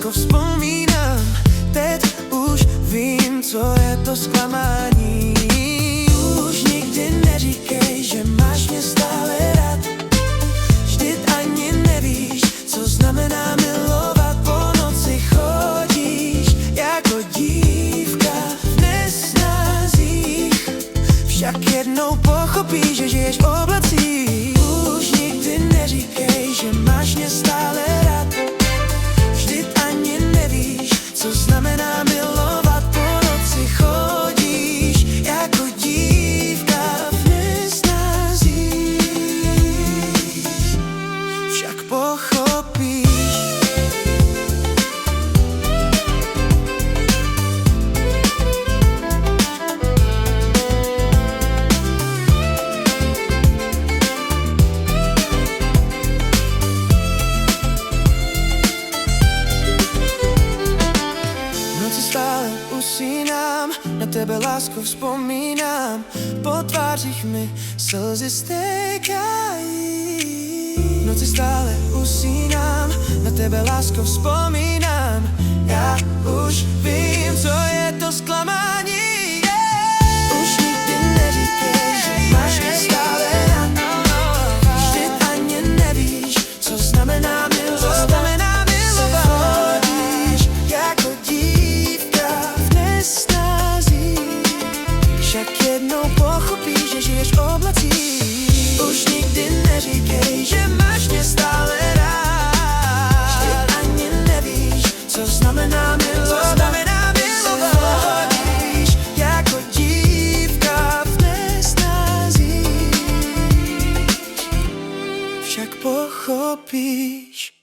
lásko, vzpomínám. Teď už vím, co je to zklamání. Už nikdy neříkej, že máš mě stále rád. Vždyť ani nevíš, co znamená milovat. Po noci chodíš jako dívka v nesnázích, však jednou pochopíš, že žiješ v oblacích. Už nikdy neříkej, že máš mě stále rád. Vždyť ani nevíš, co znamená milovat. Po noci chodíš jako dívka v nesnázích, však pochopíš. Stále usínám, na tebe, lásko, vzpomínám. Po tvářích mi slzy stékají. V noci stále usínám, na tebe, lásko, vzpomínám. Já už vím, co je to zklamání. Už nikdy neříkej, že máš mě stále rád. Vždyť ani nevíš, co znamená milovat. Však jednou pochopíš, že žiješ v oblacích. Už nikdy neříkej, že máš mě stále rád. Vždyť ani nevíš, co znamená milovat. Chodíš jako dívka v nesnázích, však pochopíš.